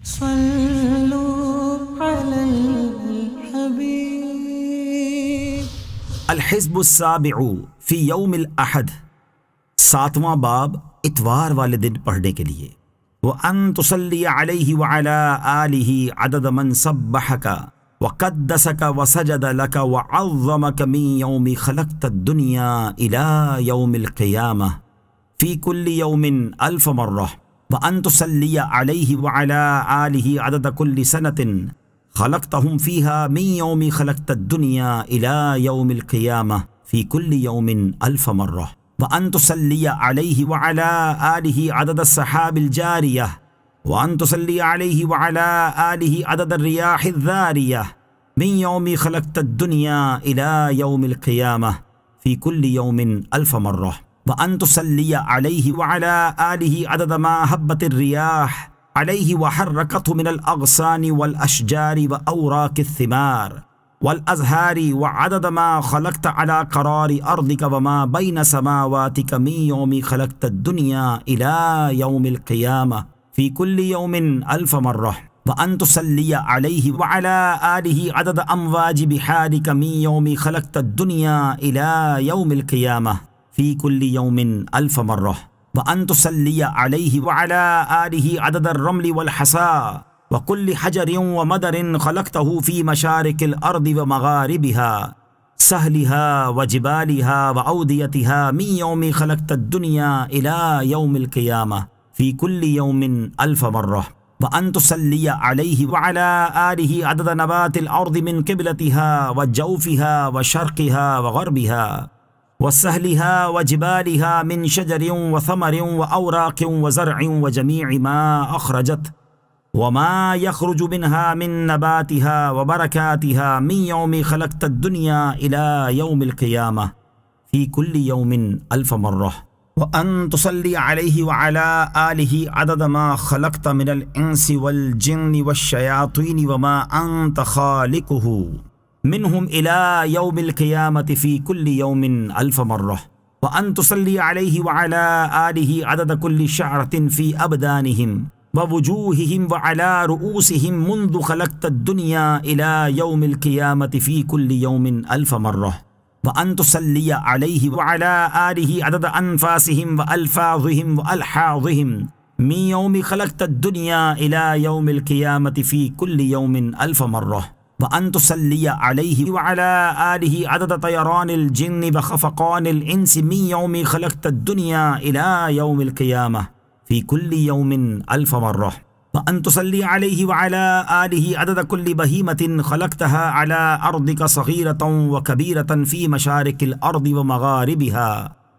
सल्लु अलल हबीब। अल-हिज़्बुस्साबिउ फ़ी यौमिल अहद, 7वां बाब इतवार वाले दिन पढ़ने के लिए। व अन तुसल्ली अलैहि व अला आलिहि अदद मन सब्बहका व क़द्दसका व सजद लका व अज़्ज़मका मिन यौमि खलक़तद दुनिया इला यौमिल क़ियामह फ़ी कुल्लि यौमिन अल्फ़ मर्रह व अन तुसल्ली अलैहि व अला आलिहि अदद कुल्लि सनतिन खलक़तहुम फ़ीहा मिन यौमि खलक़तद दुनिया इला यौमिल क़ियामह फ़ी कुल्लि यौमिन अल्फ़ मर्रह व अन तुसल्ली अलैहि व अला आलिहि अदद अस्सहाबिल जारियह व अन तुसल्ली अलैहि व अला आलिहि अदद अर्रियाहिज़ ज़ारियह मिन यौमि खलक़तद दुनिया इला यौमिल क़ियामह फ़ी कुल्लि यौमिन अल्फ़ मर्रह व अन तुसल्ली अलैहि व अला आलिहि अदद मा हब्बतिर रियाह अलैहि व हर्रकतहु मिनल अग़सानि वल अशजारि व औराक़िस सिमार वल अज़हारी व अदद मा खलक़त अला क़रारि अर्दिक व मा बैन समावातिक मिन यौमि खलक़तद दुनिया इला यौमिल क़ियामह फ़ी कुल्लि यौमिन अल्फ़ मर्रह व अन तुसल्ली अलैहि व अला आलिहि अदद अमवाजि बिहारिक मिन यौमि खलक़तद दुनिया इला यौमिल क़ियामह फ़ी कुल्लि यौमिन अल्फ़ मर्रह व अन तुसल्ली अलैहि व अला आलिहि अदद अर्रमलि वल हसा व कुल्लि हजरिन व मदरिन खलक़तहु फ़ी मशारिक़िल अर्दि व मग़ारिबिहा सहलिहा व जिबालिहा व औदियतिहा मिन यौमि खलक़तद दुनिया इला यौमिल क़ियामह फ़ी कुल्लि यौमिन अल्फ़ मर्रह व अन तुसल्ली अलैहि व अला आलिहि अदद नबातिल अर्दि मिन क़िबलतिहा व जौफ़िहा व शर्क़िहा व ग़र्बिहा व सहलिहा व जिबालिहा मिन शजरिन व समरिन व औराक़िन व ज़र्अिन व जमीअ मा अख़रजत व मा यख़रुजु मिनहा मिन नबातिहा व बरकातिहा मिन यौमि खलक़तद दुनिया इला यौमिल क़ियामह फ़ी कुल्लि यौमिन अल्फ़ मर्रह व अन तुसल्ली अलैहि व अला आलिहि अदद मा खलक़त मिनल इंसि वल जिन्नि वश्शयातीनि व मा अंत ख़ालिक़ुहु मिनहुम इला यौमिल क़ियामति फ़ी कुल्लि यौमिन अल्फ़ मर्रह व अन तुसल्ली अलैहि व अला आलिहि अदद कुल्लि शअरतिन फ़ी अबदानिहिम व वुजूहिहिम व अला रुऊसिहिम मुन्ज़ु खलक़तद दुनिया इला यौमिल क़ियामति फ़ी कुल्लि यौमिन अल्फ़ मर्रह व अन तुसल्ली अलैहि व अला आलिहि अदद अनफ़ासिहिम व अल्फ़ाज़िहिम व अलहाज़िहिम मिन यौमि खलक़तद दुनिया इला यौमिल क़ियामति फ़ी कुल्लि यौमिन अल्फ़ मर्रह व अन तुसल्ली अलैहि व अला आलिहि अदद तयरानिल जिन्नि व ख़फ़क़ानिल इंसि मिन यौमि खलक़तद दुनिया इला यौमिल क़ियामह फ़ी कुल्लि यौमिन अल्फ़ मर्रह व अन तुसल्ली अलैहि व अला आलिहि अदद कुल्लि बहीमतिन खलक़तहा अला अर्दिक सग़ीरतन व कबीरतन फ़ी मशारिक़िल अर्दि व मग़ारिबिहा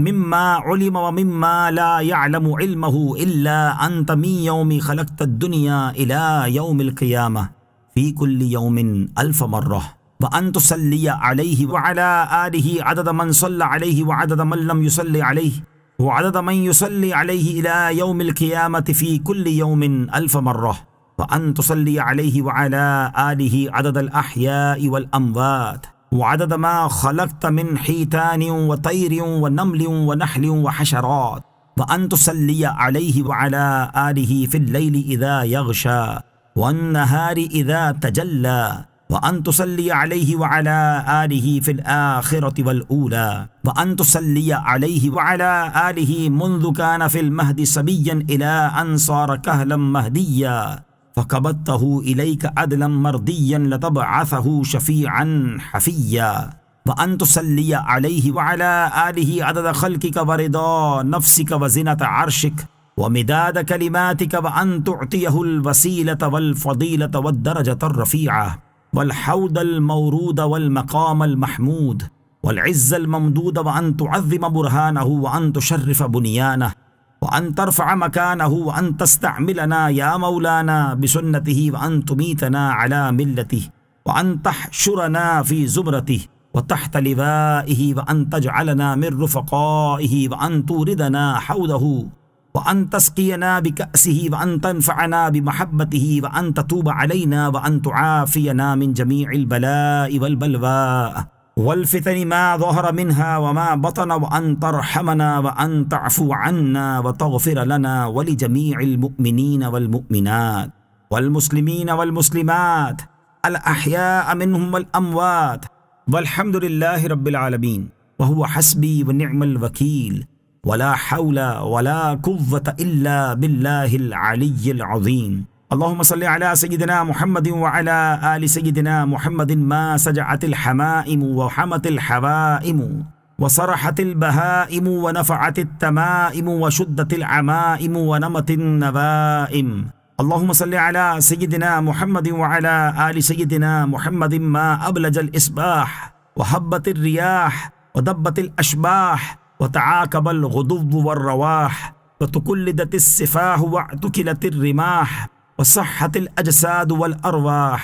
मिम्मा उलिम व मिम्मा ला यअलमु इल्महु इल्ला अंत मिन यौमि खलक़तद दुनिया इला यौमिल क़ियामह फ़ी कुल्लि यौमिन अल्फ़ मर्रह व अन तुसल्ली अलैहि व अला आलिहि अदद मन सल्ला अलैहि व अदद मन लम युसल्लि अलैहि व अदद मन युसल्ली अलैहि इला यौमिल क़ियामति फ़ी कुल्लि यौमिन अल्फ़ मर्रह व अन तुसल्ली अलैहि व अला आलिहि अददल अहयाइ वल अमवात व अदद मा खलक़त मिन हीतानिन व तैरिन व नमलिन व नहलिन व हशरात व अन तुसल्ली अलैहि व अला आलिहि फ़िल लैलि इज़ा यग़शा वन्नहारि इज़ा तजल्ला व अन तुसल्ली अलैहि व अला आलिहि फ़िल आख़िरति वल ऊला व अन तुसल्ली अलैहि व अला आलिहि मुन्ज़ु कान फ़िल महदि सबिय्यन इला अन सार कहलन महदिय्या फ़क़बद्तहु इलैका अदलन मर्दिय्यन लतबअथहु शफ़ीअन हफ़िय्या व अन तुसल्ली अलैहि व अला आलिहि अदद ख़ल्क़िक व रिदा नफ़्सिक व ज़िनत अर्शिक व मिदाद कलिमातिक व अन तुअतियहुल वसीलत वल फ़दीलत वद्दरजतर रफ़ीअह वल हौदल मौरूद वल मक़ामल महमूद वल इज़्ज़ल ममदूद व अन तुअज़्ज़िम बुरहानहु व अन तुशर्रिफ़ बुनियानह व अन तरफ़अ मकानहु व अन तस्तअमिलना या मौलाना बिसुन्नतिही व अन तुमीतना अला मिल्लतिही व अन तहशुरना फ़ी ज़ुमरतिही व तहत लिवाइही व अन तजअलना मिन रुफ़क़ाइही व अन तूरिदना हौदहु व अन तस्क़ियना बिकअसिही व अन तनफ़अना बिमहब्बतिही व अन ततूब अलैना व अन तुआफ़ियना मिन जमीइल बलाइ वल बलवा वल फ़ितनि मा ज़हर मिन्हा व मा बतन व अन तरहमना व अन तअफ़ु अन्ना व तग़फ़िर लना व लिजमीइल मुअमिनीन वल मुअमिनात वल्मुस्लिमीन वल्मुस्लिमात अल अहया मिनहुम वल अमवात वल्हम्दुलिल्लाहि रब्बिल आलमीन व हुवा हस्बी व निअमल वकील वला हौला वला कुव्वता इल्ला बिल्लाहिल अलिय्यिल अज़ीम। अल्लाहुम्मा सल्लि अला सय्यिदिना मुहम्मदिन व अला आलि सय्यिदिना मुहम्मदिन मा सजअतिल हमाइम व हमतिल हवाइम व सरहतिल बहाइम व नफअतित तमाइम व शुद्दतिल अमाइम व नमतिन नवाइम। अल्लाहुम्मा सल्लि अला सय्यिदिना मुहम्मदिन व अला आलि सय्यिदिना मुहम्मदिन मा अबलजल इस्बाह व हब्बतिर रियाह व दब्बतिल अशबाह व तआकबल गुदुव्व वर रवाह व तुकुल्लिदतिस सिफाह व तुकिलतिर रिमाह व सह्हतिल अजसाद वल अरवाह।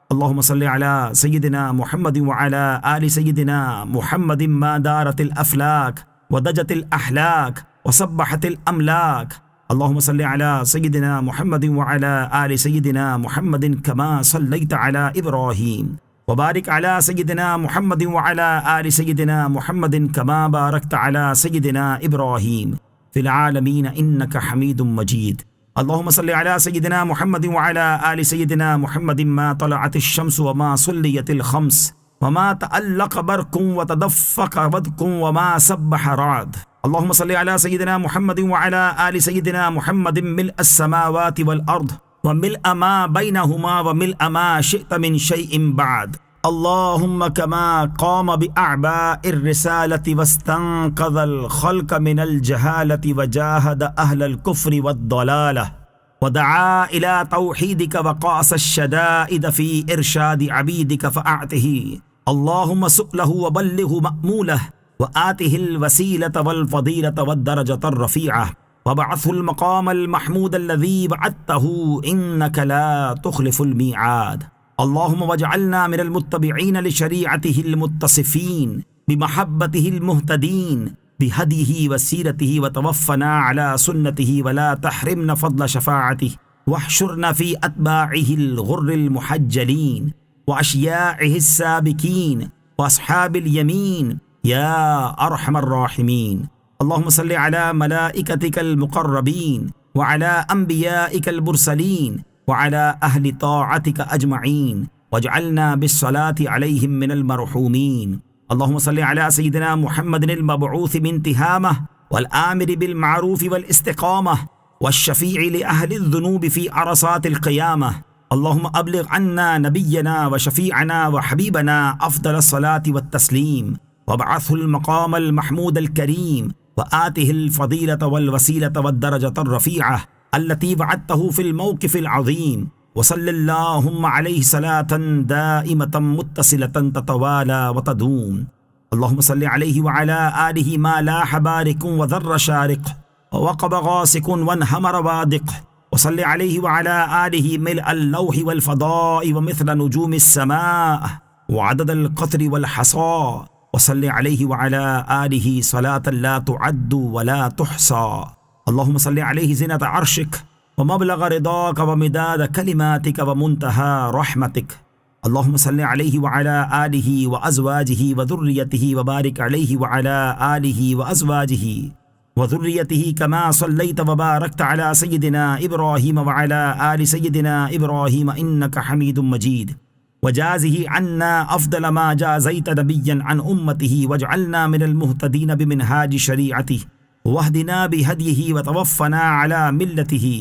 अल्लाहुम्मा सल्लि अला सय्यिदिना मुहम्मदिन व अला आलि सय्यिदिना मुहम्मदिन मा दारतिल अफलाक व दजतिल अहलाक व सब्बहतिल अमलाक। अल्लाहुम्मा सल्लि अला सय्यिदिना मुहम्मदिन व अला आलि सय्यिदिना मुहम्मदिन कमा सल्लैता अला इब्राहीम व बारिक अला सय्यिदिना मुहम्मदिन व अला आलि सय्यिदिना मुहम्मदिन कमा बारकता अला सय्यिदिना इब्राहीम फिल आलमीन इन्नका हमीदुम मजीद। अल्लाहुम्मा सल्लि अला सय्यिदिना मुहम्मदिन व अला आलि सय्यिदिना मुहम्मदिन मा तलअतिश शम्स व मा सुल्लियतिल खम्स व मा तअल्लक़ बरक़ुन व तदफ़्फ़क़ वदक़ुन व मा सब्बह रअद। अल्लाहुम्मा सल्लि अला सय्यिदिना मुहम्मदिन व अला आलि सय्यिदिना मुहम्मदिन मिल्अस समावाति वल अर्द व मिल्अ मा बैनहुमा व मिल्अ मा शि'त मिन शैइन बअद। अल्लाहुम्मा कमा क़ाम बिअअबाइर रिसालति वस्तंक़ज़ल ख़ल्क़ मिनल जहालति व जाहद अहलल कुफ्रि वद्दलालह व दआ इला तौहीदिक व क़ासश शदाइद फ़ी इरशादि अबीदिक फ़अअतिही। अल्लाहुम्मा सुअलहु व बल्लिगहु मअमूलह व आतिहिल वसीलत वल फ़दीलत वद्दरजतर रफ़ीअह व बअथहुल मक़ामल महमूदल लज़ी बअतहु इन्नका ला तुख़लिफ़ुल मीआद। अल्लाहुम्मा वजअलना मिनल मुत्तबिईन लिशरीअतिहिल मुत्तसिफ़ीन बिमहब्बतिहिल मुहतदीन बिहदीहि व सीरतिहि व तवफ़्फ़ना अला सुन्नतिहि व ला तहरिमना फ़ज़्ल शफ़ाअतिहि वहशुरना फ़ी अत्बाइहिल गुर्रिल मुहज्जलीन व अशयाइहिस साबिकीन व अस्हाबिल यमीन या अरहमर राहिमीन। अल्लाहुम्मा सल्लि अला मलाइकतिकल मुक़र्रबीन व अला अंबियाइकल मुरसलीन व अला अहलि ताअतिक अजमईन वजअलना बिस्सलाति अलैहिम मिनल मरहूमीन। अल्लाहुम्मा सल्लि अला सय्यिदिना मुहम्मदिनिल मबऊस मिन तिहामह वल आमिर बिल मारूफ वल इस्तिक़ामह वश्शफ़ीइ लि अहलिज़ ज़ुनूब फ़ी अरसातिल क़ियामह। अल्लाहुम्मा अब्लिग़ अन्ना नबिय्यना व शफ़ीअना व हबीबना अफ़्ज़लस सलाति वत तस्लीम व बअथहुल मक़ामल महमूदल करीम व आतिहिल फ़दीलत वल वसीलत वद्दरजतर रफ़ीअह अल्लती वअदतहु फिल मौक़िफ़िल अज़ीम व सल्लल्लाहुम्मा अलैहि सलातन दाइमतन मुत्तसिलतन ततवाला व तदूम। अल्लाहुम्मा सल्लि अलैहि व अला आलिहि मा लाह बारिकुन व ज़र्र शारिक़ व वक़ब ग़ासिकुन वन्हमर वादिक़ व सल्लि अलैहि व अला आलिहि मिलअल लौहि वल फ़दाइ व मिस्ल नुजूमिस समाअ व अददल क़त्रि वल हसा व सल्लि अलैहि व अला आलिहि सलातन ला तुअद्दु व ला तुहसा। अल्लाहुम्मा सल्लि अलैहि ज़िनत अर्शिक व मबलग़ रिदाक व मिदाद कलिमातिक व मुंतहा रहमतिक। अल्लाहुम्मा सल्लि अलैहि व अला आलिहि व अज़वाजिहि व ज़ुर्रियतिहि व बारिक अलैहि व अला आलिहि व अज़वाजिहि व ज़ुर्रियतिहि कमा सल्लैत व बारकत अला सय्यिदिना इब्राहीम व अला आलि सय्यिदिना इब्राहीम इन्नका हमीदुम मजीद। वजाज़िहि अन्ना अफ़्ज़ल मा जाज़ैत नबिय्यन अन उम्मतिहि वजअलना मिनल मुहतदीन बिमिनहाज शरीअतिहि वहदिना बिहदिही व तवफ़्फ़ना अला मिल्लतिही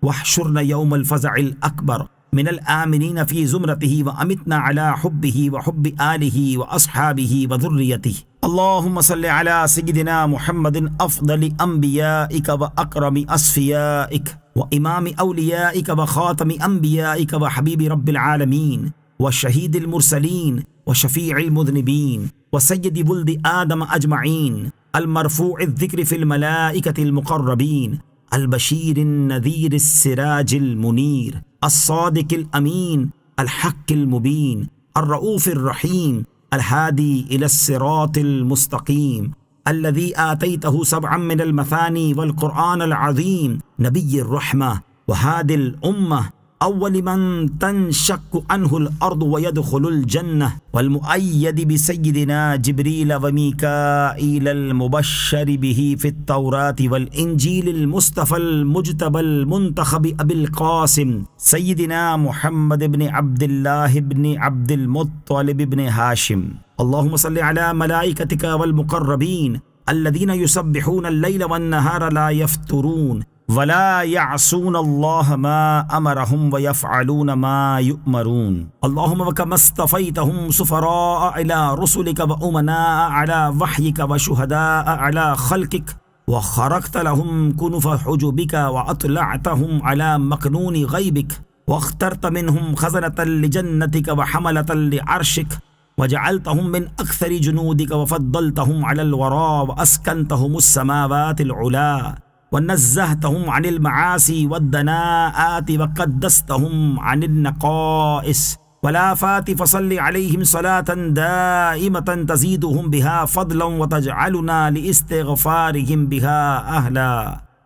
वहशुरना यौमल फ़ज़अल अकबर मिनल आमिनीन फ़ी ज़ुमरतिही व अमितना अला हुब्बिही व हुब्बि आलिही व अस्हाबिही व ज़ुर्रियतिही। अल्लाहुम्मा सल्लि अला सय्यिदिना मुहम्मदिन अफ़्ज़लि अंबियाइक व अकरमि अस्फ़ियाइक व इमामि औलियाइक व ख़ातमि अंबियाइक व हबीबि रब्बिल आलमीन व शहीदिल मुरसलीन व शफ़ीइल मुज़निबीन व सय्यदि वुल्दि आदम अजमईन المرفوع الذكر في الملائكة المقربين البشير النذير السراج المنير الصادق الأمين الحق المبين الرؤوف الرحيم الهادي إلى الصراط المستقيم الذي آتيته 7 من المثاني والقرآن العظيم نبي الرحمة وهادي الأمة अव्वल मन तनशक्कु अन्हुल अर्दु व यदखुलुल जन्नह वल मुअय्यद बिसय्यिदिना जिब्रील व मीकाईल अल मुबश्शर बिही फित तौरात वल इंजील मुस्तफल मुज्तबल मुंतखब अबिल कासिम सय्यिदिना मुहम्मद इब्न अब्दुल्लाह इब्न अब्दुल मुत्तलिब इब्न हाशिम। अल्लाहुम्मा सल्लि अला मलाइकतिका वल मुक़र्रबीन अल्लज़ीना युसब्बिहून अल-लैल वन-नहार ला यफ्तुरून वला यासून अल्लाह मा अमरहुम व यफ़अलून मा युअमरून। अल्लाहुम्मा व कमस्तफ़ैतहुम सुफ़राअ अला रुसुलिका व उमनाअ अला वह्यिका व शुहदाअ अला खल्क़िक व खरक़्त लहुम कुनुफ़ हुजुबिका व अतलअतहुम अला मकनूनि ग़ैबिक व अख्तरत मिनहुम ख़ज़नतन लिजन्नतिका व हमलतन लिअर्शिक वजअलतहुम मिन अक्सरि जुनूदिका व फ़द्दलतहुम अलल वरा व अस्कनतहुमुस समावातिल उला वनज़्ज़हतहुम अनिल मआसी वद्दनाआति वक़द्दस्तहुम अनिन नक़ाइस वलाफ़ाति फ़सल्लि अलैहिम सलातन दाइमतन तज़ीदुहुम बिहा फ़द्लन व तजअलुना लिइस्तिग़फ़ारिहिम बिहा अहला।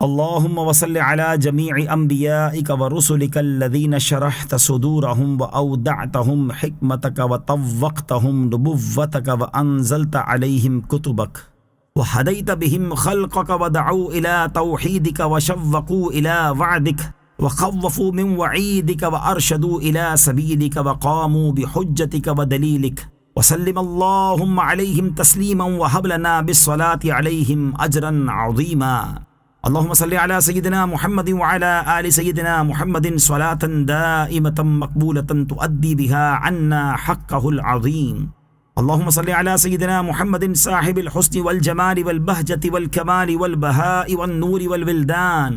अल्लाहुम्मा वसल्लि अला जमीइ अंबियाइका व रुसुलिका अल्लज़ीना शरहत सुदूरहुम व अवदअतहुम हिकमतका व तव्वक़तहुम नुबुव्वतका व अंज़लत अलैहिम कुतुबक व हदैत बिहिम खल्क़क व दअू इला तौहीदिक व शव्वक़ू इला वअदिक व ख़व्वफ़ू मिन वईदिक व अरशदू इला सबीलिक व क़ामू बिहुज्जतिक व दलीलिक व सल्लिम अल्लाहुम्मा अलैहिम तस्लीमन व हब लना बिस्सलाति अलैहिम अजरन अज़ीमा। अल्लाहुम्मा सल्लि अला सय्यिदिना मुहम्मदिन व अला आलि सय्यिदिना मुहम्मदिन सलातन दाइमतन मक़बूलतन तुअद्दी बिहा अन्ना हक़्क़हुल अज़ीम। अल्लाहुम्मा सल्लि अला सय्यिदिना मुहम्मदिन साहिबिल हुस्नि वल जमाली वल बहजति वल कमाली वल बहाइ वन नूरि वल विल्दान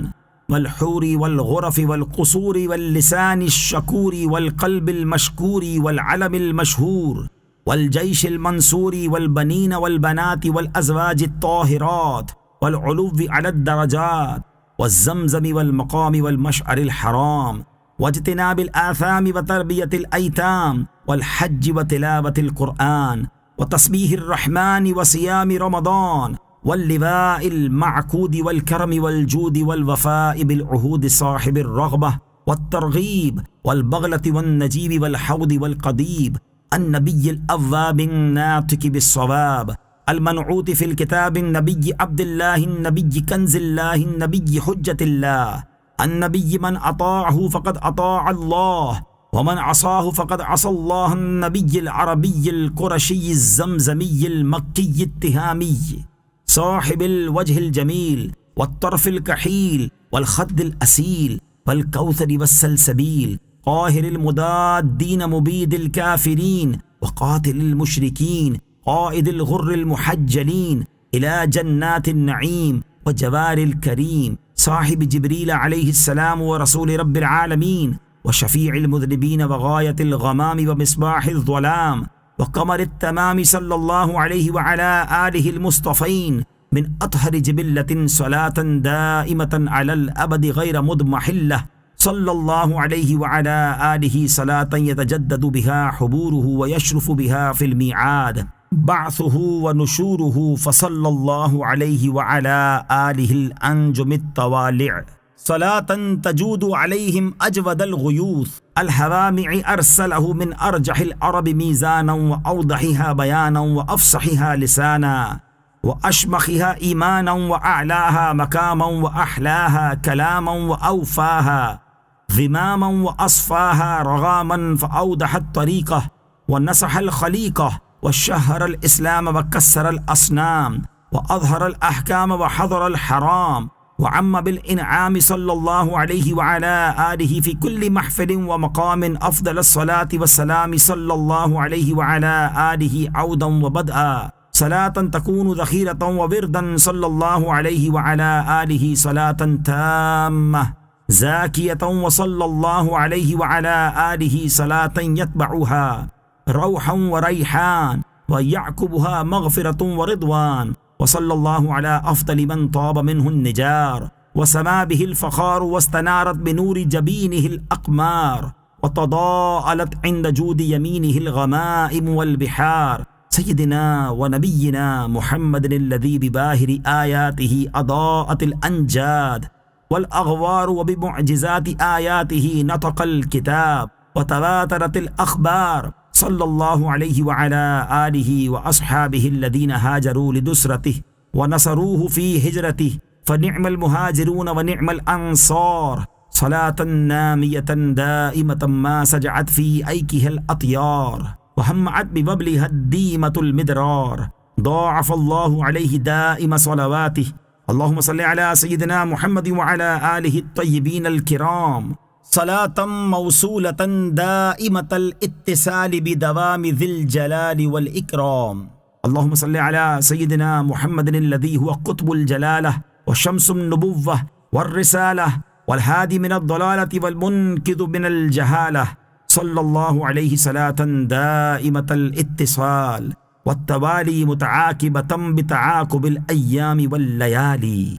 वल हूरि वल गुरफ़ि वल क़ुसूरि वल लिसानिश शकूरि वल क़ल्बिल मशकूरि वल अलमिल मशहूर वल जैशिल मंसूरि वल बनीन वल बनाति वल अज़वाजित ताहिरात वल उलुव्वि अलद दरजात वज़्ज़मज़मि वल मक़ामि वल मशअरिल हराम वज्तिनाबिल आथामि व तरबियतिल ऐताम वल हज्ज व तिलावतिल क़ुरआन व तस्बीहिर रहमानि व सियामि रमज़ान वल लिवाइल मअक़ूदि वल करमि वल जूदि वल वफ़ाइ बिल उहूदि साहिबिर रग़बह वत तरग़ीब वल बग़लति वन नजीबि वल हौदि वल क़दीब अन्नबिय्यिल अव्वाबिन नातिक़ि बिस्सवाब المنعوت في الكتاب النبي عبد الله النبي كنز الله النبي حجة الله النبي من أطاعه فقد أطاع الله ومن عصاه فقد عصى الله النبي العربي القرشي الزمزمي المكي التهامي صاحب الوجه الجميل والطرف الكحيل والخد الأسيل والكوثر والسلسبيل قاهر المضادين مبيد الكافرين وقاتل المشركين قائد الغر المحجلين إلى جنات النعيم وجوار الكريم صاحب جبريل عليه السلام ورسول رب العالمين وشفيع المذنبين وغاية الغمام ومصباح الظلام وقمر التمام صلى الله عليه وعلى آله المصطفين من أطهر جبلة صلاة دائمة على الأبد غير مضمحلة صلى الله عليه وعلى آله صلاة يتجدد بها حبوره ويشرف بها في الميعاد بعثه ونشوره فصلى الله عليه وعلى آله الأنجم الطوالع صلاة تجود عليهم أجود الغيوث الهوامع أرسله من أرجح العرب ميزانا وأوضحها بيانا وأفصحها لسانا وأشمخها إيمانا وأعلاها مكاما وأحلاها كلاما وأوفاها ذماما وأصفاها رغاما فأوضح الطريقة ونصح الخليقة وشهر الإسلام وكسر الأصنام وأظهر الأحكام وحظر الحرام وعم بالإنعام صلى الله عليه وعلى آله في كل محفل ومقام أفضل الصلاة والسلام صلى الله عليه وعلى آله عودا وبدءا صلاة تكون ذخيرة ووردا صلى الله عليه وعلى آله صلاة تامة زاكية وصلى الله عليه وعلى آله صلاة يتبعها روحا وريحان ويعقبها مغفرة ورضوان وصلى الله على أفضل من طاب منه النجار وسما به الفخار واستنارت بنور جبينه الأقمار وتضاءلت عند جود يمينه الغمائم والبحار سيدنا ونبينا محمد الذي بباهر آياته أضاءت الأنجاد والأغوار وبمعجزات آياته نطق الكتاب وتواترت الأخبار صلى الله عليه وعلى آله وأصحابه الذين هاجروا لنصرته ونصروه في هجرته فنعم المهاجرون ونعم الأنصار صلاة نامية دائمة ما سجعت في أيكها الأطيار وهمعت بببلها الديمة المدرار ضاعف الله عليه دائم صلواته. اللهم صل على سيدنا محمد وعلى آله الطيبين الكرام صلاة موصولة دائمة الاتصال بدوام ذي الجلال والإكرام. اللهم صل على سيدنا محمد الذي هو قطب الجلالة وشمس النبوة والرسالة والهادي من الضلالة والمنقذ من الجهالة صلى الله عليه صلاة دائمة الاتصال والتوالي متعاقبة بتعاقب الأيام والليالي.